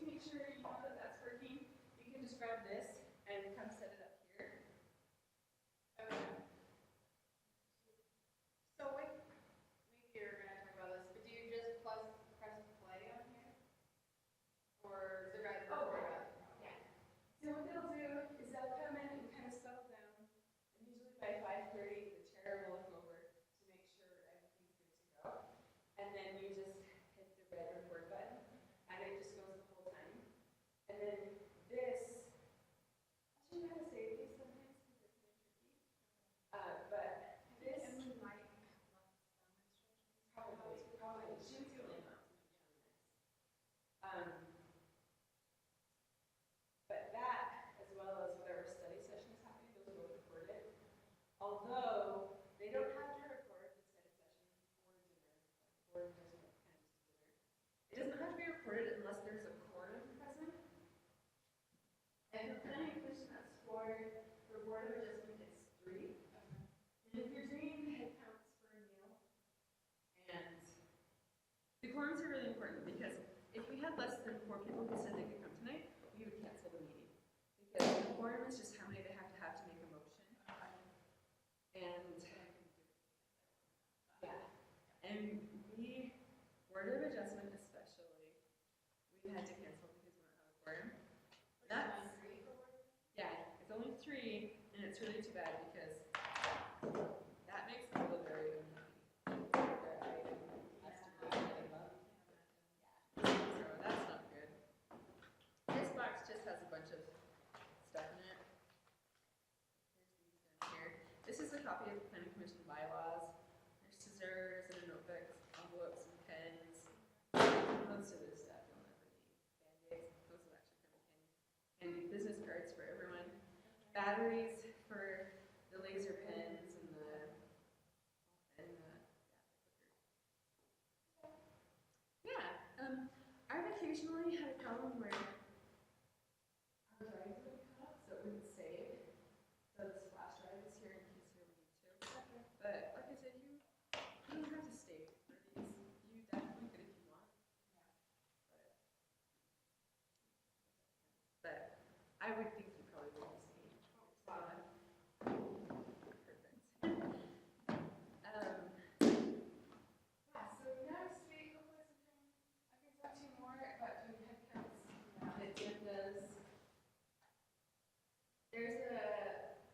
make sure you know that that's working, you can just grab this and come set it up here. So maybe you're going to talk about this, but do you just press play on here? Or is it right? Yeah. So what they'll do is they'll come in and kind of settle down, and usually by 5:30 the chair will look over to make sure everything's good to go. And then you just hit the red record button, and it just goes the whole time. And then this, I should know how to say these sometimes because they're kind of tricky. But this, And we might have left some instructions. probably, she was the only one to be showing this. But that, as well as whatever study session is happening, those are both recorded. Although they don't have to record the study session or dinner, or just kind of just dinner. It doesn't have to be recorded unless there's a quorum present. And the planning commission, that's for board of adjustment, it's 3. And if you're doing head counts for a meal, and the quorums are really important because if we had less than 4 people who said they could come tonight, we would cancel the meeting. Because the quorum is just how many they have to make a motion. And yeah, and we, Board of Adjustment especially, we've had to cancel because we don't have a quorum. That's, yeah, it's only 3, and it's really too bad because that makes people very unhappy. Their item has to be getting up. Yeah, so that's not good. This box just has a bunch of stuff in it. Here's these down here. This is a copy of the Planning Commission bylaws. There's scissors and notebooks, envelopes, and pens. Most of this stuff you'll never need. Band-aids, those will actually come in handy. Business cards for everyone. Batteries for the laser pens and I've occasionally had a problem where our drives would cut off, so it wouldn't save. So this flash drive is here in case you ever need to. But like I said, you don't have to stay for these. You definitely could if you want. But I would think you probably wouldn't stay. Perfect. Yeah, so next week, hopefully sometime I can talk to you more about doing head counts and agendas. There's a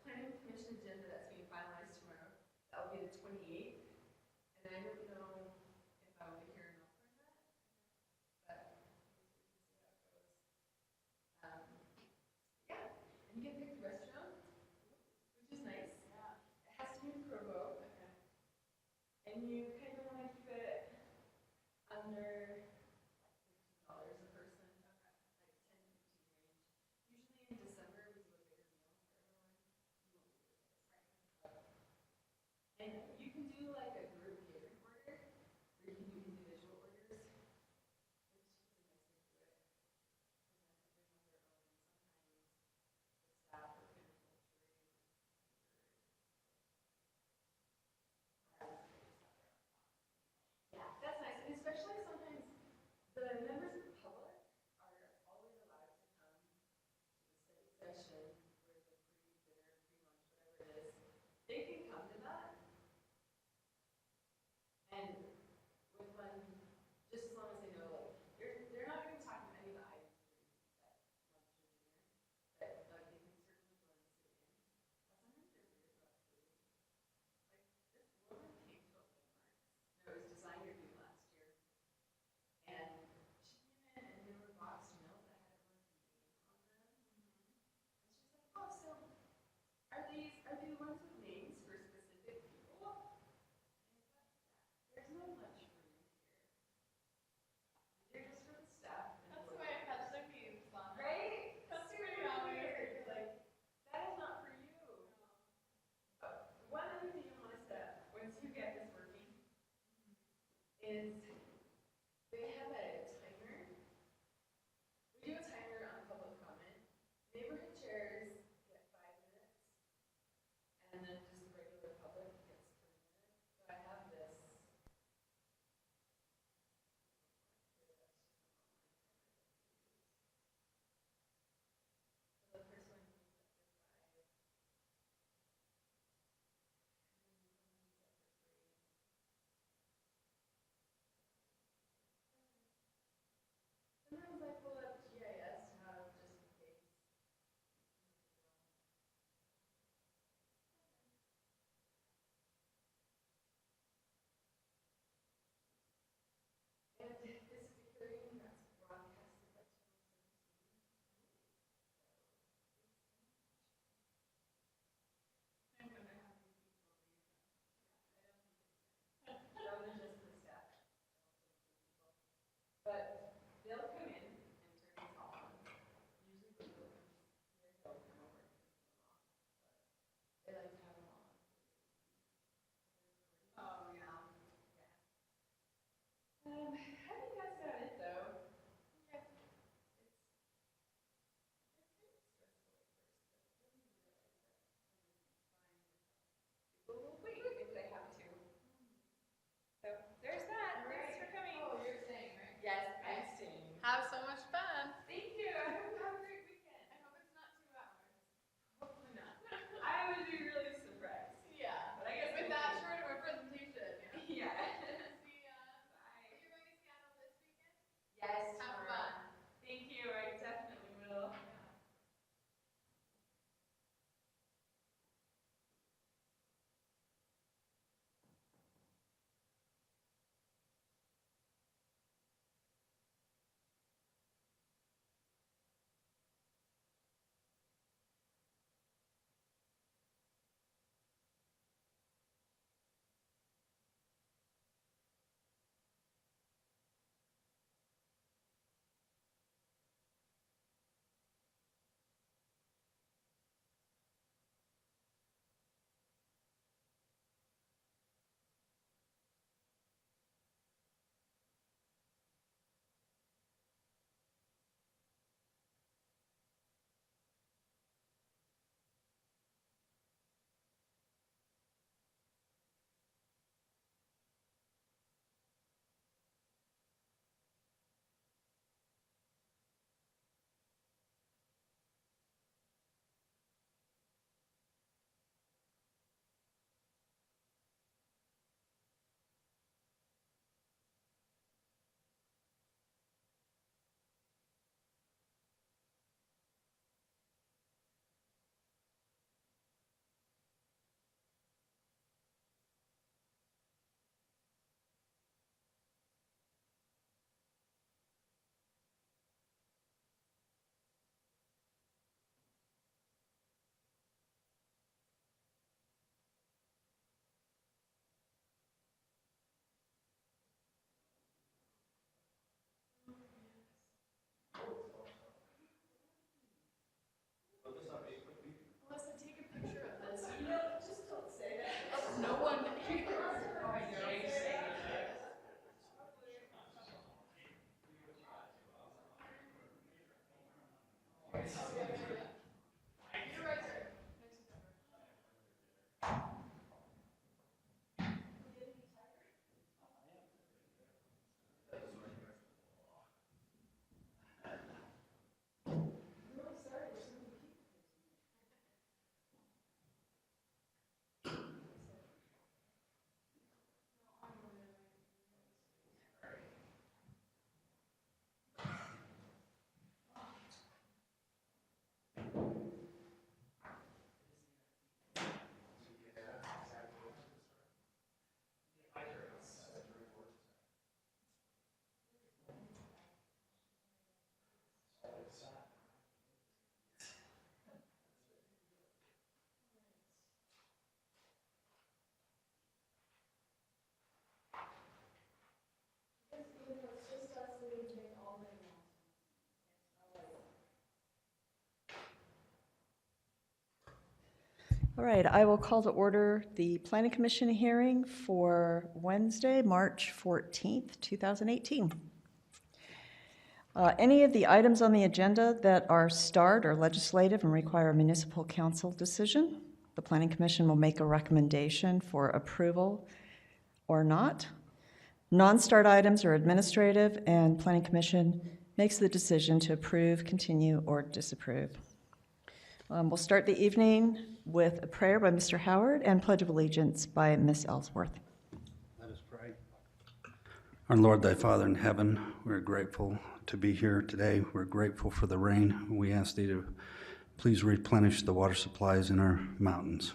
planning commission agenda that's being finalized tomorrow. That'll be the 28th. And I don't know if I will be here enough for that. But we'll see how it goes. Yeah, and you get picked the restaurant, which is nice. Yeah. It has to be in Provo. Okay. And you kind of want to keep it under $15 a person. Okay. Like 10 to 15 range. Usually in December we do a bigger meal for everyone. You won't do this. Right. And you can do like a group catering order, or you can do individual orders, which is a nice way to do it. Because then everyone has their own, and sometimes the staff are kind of yeah, that's nice. And especially sometimes the members of the public are always allowed to come to the study session or the pre-dinner, pre-lunch, whatever it is. They can come to that. And with one, just as long as they know, like, they're not going to talk about any of the items during that lunch or dinner, but like they can certainly go and sit in. But sometimes they're weird about food. Like this woman came to a Walmart. It was designer food last year, and she came in and there were boxed milk that had everyone's name on them. And she's like, "Oh, so are they the ones with names for specific people?" There's no lunch room here. They're just for the staff. That's the way I catch their views on it. Right? That's super pretty obvious. weird. Like, that is not for you. But one other thing you want to set up once you get this working is they have a timer. We do a timer on public comment. Neighborhood chairs get 5 minutes, and then just the regular public gets 3 minutes. So I have this. All right, I will call to order the Planning Commission hearing for Wednesday, March 14th, 2018. Any of the items on the agenda that are starred are legislative and require a municipal council decision. The Planning Commission will make a recommendation for approval or not. Non-start items are administrative, and Planning Commission makes the decision to approve, continue, or disapprove. We'll start the evening with a prayer by Mr. Howard and Pledge of Allegiance by Ms. Ellsworth. Let us pray. Our Lord, thy Father in heaven, we're grateful to be here today. We're grateful for the rain. We ask thee to please replenish the water supplies in our mountains.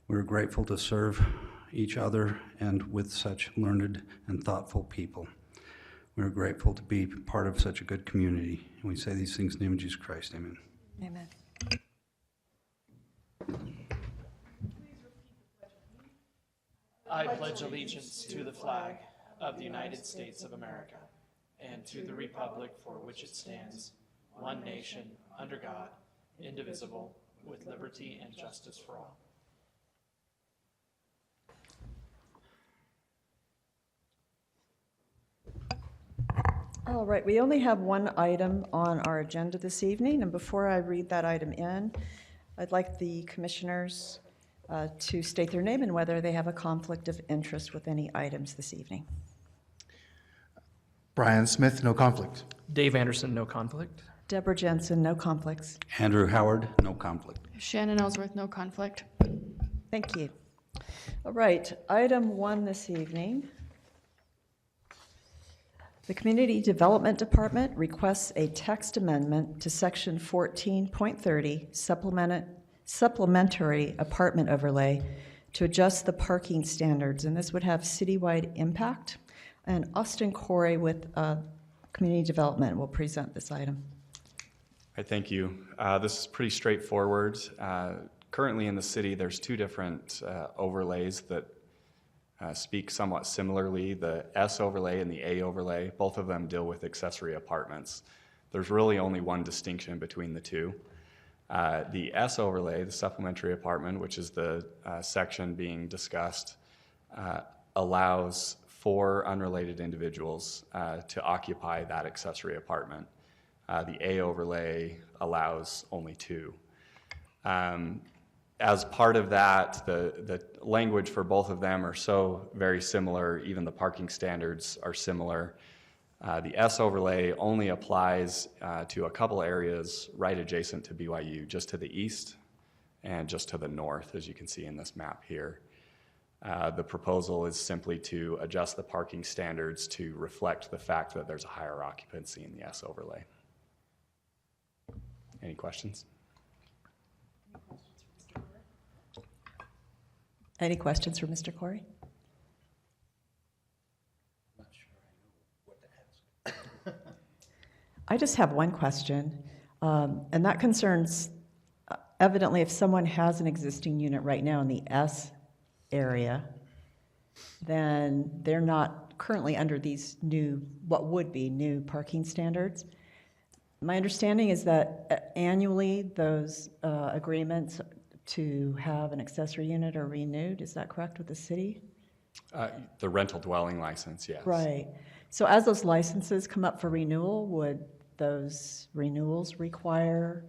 We're grateful to serve each other and with such learned and thoughtful people. We're grateful to be part of such a good community. And we say these things in the name of Jesus Christ. Amen. Amen. I pledge allegiance to the flag of the United States of America and to the republic for which it stands, one nation, under God, indivisible, with liberty and justice for all. All right, we only have one item on our agenda this evening, and before I read that item in, I'd like the commissioners to state their name and whether they have a conflict of interest with any items this evening. Brian Smith, no conflict. Dave Anderson, no conflict. Deborah Jensen, no conflicts. Andrew Howard, no conflict. Shannon Ellsworth, no conflict. Thank you. All right, item 1 this evening. The Community Development Department requests a text amendment to Section 14.30, supplementary apartment overlay, to adjust the parking standards, and this would have citywide impact. And Austin Corey with Community Development will present this item. Hi, thank you. This is pretty straightforward. Currently in the city, there's two different overlays that speak somewhat similarly, the S overlay and the A overlay. Both of them deal with accessory apartments. There's really only one distinction between the two. The S overlay, the supplementary apartment, which is the section being discussed, allows 4 unrelated individuals to occupy that accessory apartment. The A overlay allows only 2. As part of that, the language for both of them are so very similar, even the parking standards are similar. The S overlay only applies to a couple areas right adjacent to BYU, just to the east and just to the north, as you can see in this map here. The proposal is simply to adjust the parking standards to reflect the fact that there's a higher occupancy in the S overlay. Any questions? Any questions for Mr. Corey? I'm not sure I know what to ask. I just have one question, and that concerns, evidently, if someone has an existing unit right now in the S area, then they're not currently under these new, what would be new parking standards. My understanding is that annually those agreements to have an accessory unit are renewed. Is that correct with the city? The rental dwelling license, yes. Right. So as those licenses come up for renewal, would those renewals require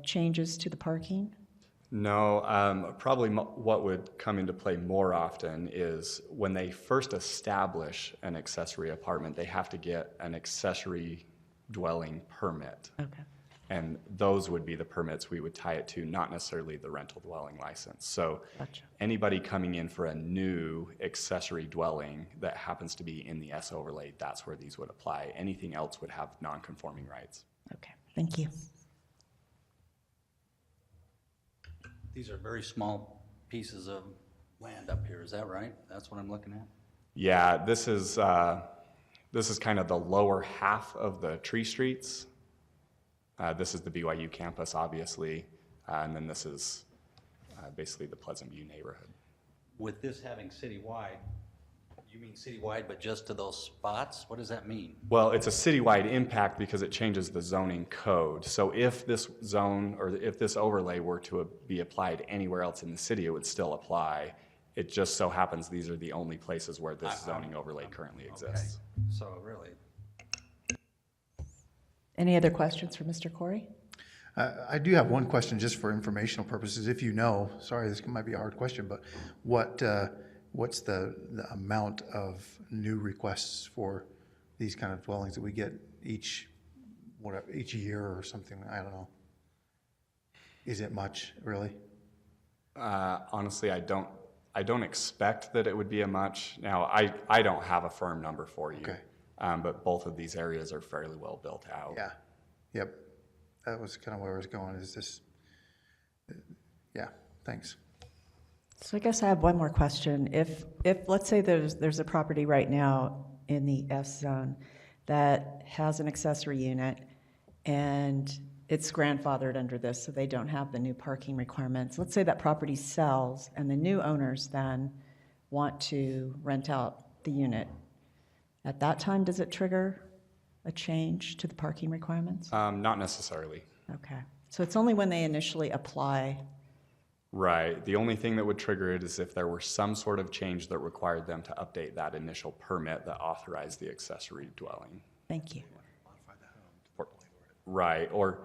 changes to the parking? No, probably what would come into play more often is when they first establish an accessory apartment, they have to get an accessory dwelling permit. Okay. And those would be the permits we would tie it to, not necessarily the rental dwelling license. So Gotcha. anybody coming in for a new accessory dwelling that happens to be in the S overlay, that's where these would apply. Anything else would have non-conforming rights. Okay, thank you. These are very small pieces of land up here, is that right? That's what I'm looking at? Yeah, this is kind of the lower half of the tree streets. This is the BYU campus, obviously, and then this is basically the Pleasant View neighborhood. With this having citywide You mean citywide, but just to those spots? What does that mean? Well, it's a citywide impact because it changes the zoning code. So if this zone or if this overlay were to be applied anywhere else in the city, it would still apply. It just so happens these are the only places where this zoning overlay currently exists. Okay. So really, Any other questions for Mr. Corey? I do have one question just for informational purposes. If you know, sorry, this might be a hard question, but what's the amount of new requests for these kind of dwellings that we get each year or something? I don't know. Is it much, really? Honestly, I don't expect that it would be a much. Now, I don't have a firm number for you. Okay. But both of these areas are fairly well built out. Yeah. Yep. That was kind of where I was going, is this, yeah, thanks. So I guess I have one more question. If let's say there's a property right now in the S zone that has an accessory unit and it's grandfathered under this, so they don't have the new parking requirements. Let's say that property sells and the new owners then want to rent out the unit. At that time, does it trigger a change to the parking requirements? Not necessarily. Okay. So it's only when they initially apply. Right. The only thing that would trigger it is if there were some sort of change that required them to update that initial permit that authorized the accessory dwelling. Thank you. Right. Or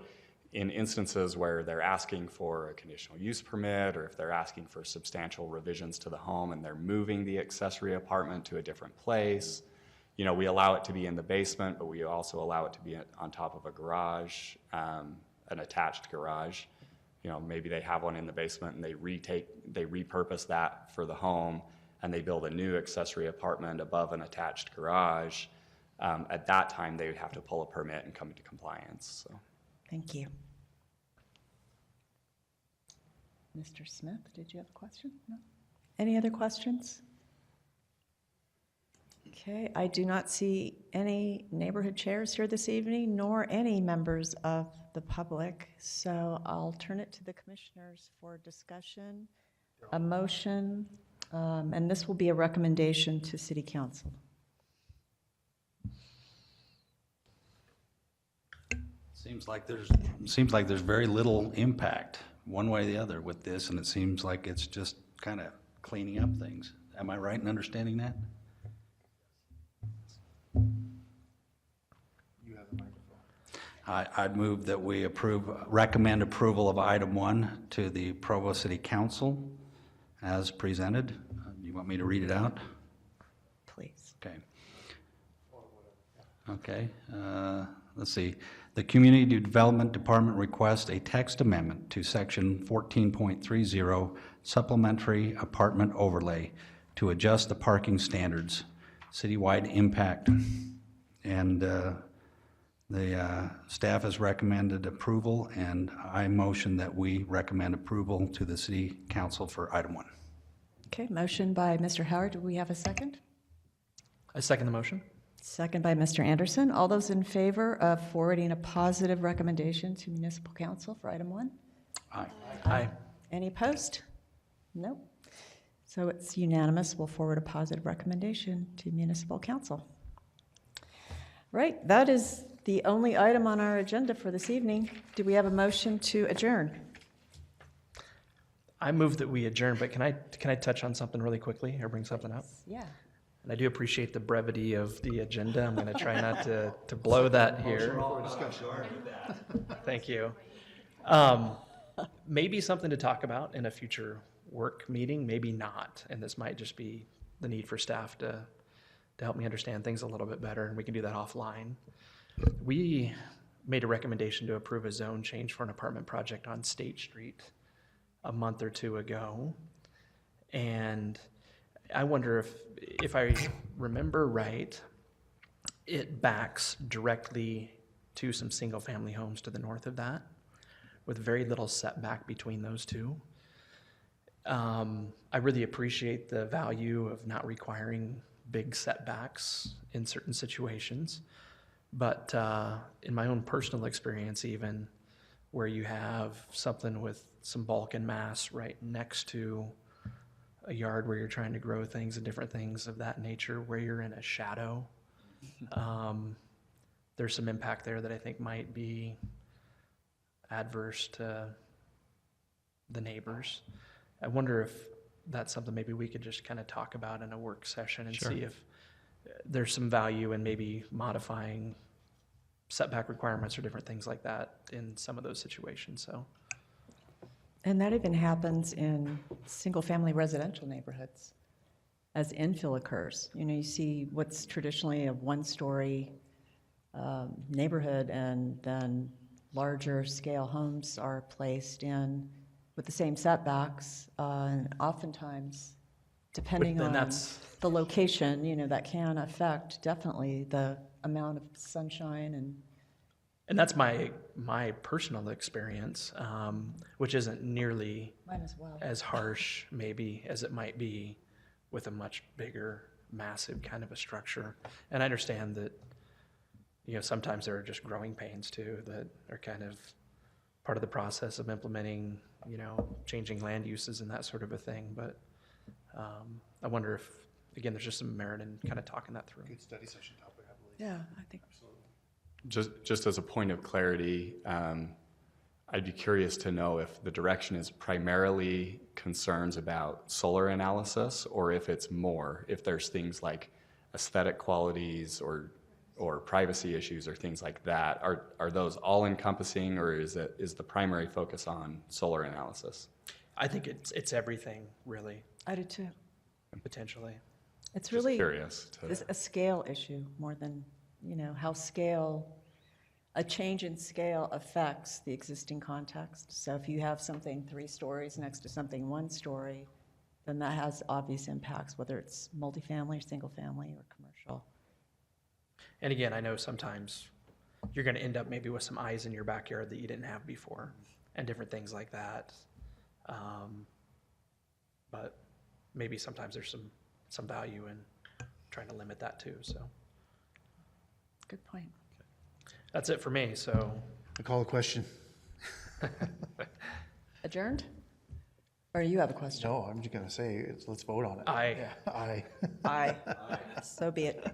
in instances where they're asking for a conditional use permit, or if they're asking for substantial revisions to the home and they're moving the accessory apartment to a different place. You know, we allow it to be in the basement, but we also allow it to be on top of a garage, an attached garage. You know, maybe they have one in the basement and they repurpose that for the home and they build a new accessory apartment above an attached garage. At that time, they would have to pull a permit and come into compliance. So. Thank you. Mr. Smith, did you have a question? No? Any other questions? Okay, I do not see any neighborhood chairs here this evening, nor any members of the public. So I'll turn it to the commissioners for discussion, a motion, and this will be a recommendation to City Council. seems like there's very little impact one way or the other with this, and it seems like it's just kind of cleaning up things. Am I right in understanding that? I'd move that we recommend approval of item 1 to the Provo City Council as presented. You want me to read it out? Please. Okay. Okay. Let's see. The Community Development Department requests a text amendment to Section 14.30 Supplementary Apartment Overlay to adjust the parking standards, citywide impact, and the staff has recommended approval, and I motion that we recommend approval to the City Council for item 1. Okay, motion by Mr. Howard. Do we have a second? I second the motion. Second by Mr. Anderson. All those in favor of forwarding a positive recommendation to Municipal Council for item 1? Aye. Aye. Any opposed? No. So it's unanimous. We'll forward a positive recommendation to Municipal Council. Right, that is the only item on our agenda for this evening. Do we have a motion to adjourn? I move that we adjourn, but can I touch on something really quickly or bring something up? Yeah. And I do appreciate the brevity of the agenda. I'm going to try not to blow that here. Thank you. Maybe something to talk about in a future work meeting, maybe not. And this might just be the need for staff to help me understand things a little bit better, and we can do that offline. We made a recommendation to approve a zone change for an apartment project on State Street a month or two ago. And I wonder if I remember right, it backs directly to some single-family homes to the north of that, with very little setback between those two. I really appreciate the value of not requiring big setbacks in certain situations, but in my own personal experience, even where you have something with some bulk and mass right next to a yard where you're trying to grow things and different things of that nature, where you're in a shadow, there's some impact there that I think might be adverse to the neighbors. I wonder if that's something maybe we could just kind of talk about in a work session and see if there's some value in maybe modifying setback requirements or different things like that in some of those situations, so. And that even happens in single-family residential neighborhoods as infill occurs. You know, you see what's traditionally a one-story neighborhood, and then larger scale homes are placed in with the same setbacks, and oftentimes, depending And on that's- the location, you know, that can affect definitely the amount of sunshine And that's my personal experience, which isn't nearly mine as well. as harsh maybe as it might be with a much bigger, massive kind of a structure. And I understand that, you know, sometimes there are just growing pains too that are kind of part of the process of implementing, you know, changing land uses and that sort of a thing. But I wonder if, again, there's just some merit in kind of talking that through. Good study session topic, I believe. Yeah, I think. Just as a point of clarity, I'd be curious to know if the direction is primarily concerns about solar analysis, or if it's more, if there's things like aesthetic qualities or privacy issues or things like that. Are those all encompassing, or is the primary focus on solar analysis? I think it's everything, really, I do too. potentially. It's Just really curious it's a scale issue more than, you know, how a change in scale affects the existing context. So if you have something 3 stories next to something 1 story, then that has obvious impacts, whether it's multifamily or single family or commercial. And again, I know sometimes you're going to end up maybe with some eyes in your backyard that you didn't have before and different things like that. But maybe sometimes there's some value in trying to limit that too, so. Good point. That's it for me, so. I call the question. Adjourned? Or you have a question? No, I'm just going to say, let's vote on it. Aye. Yeah, aye. Aye. So be it.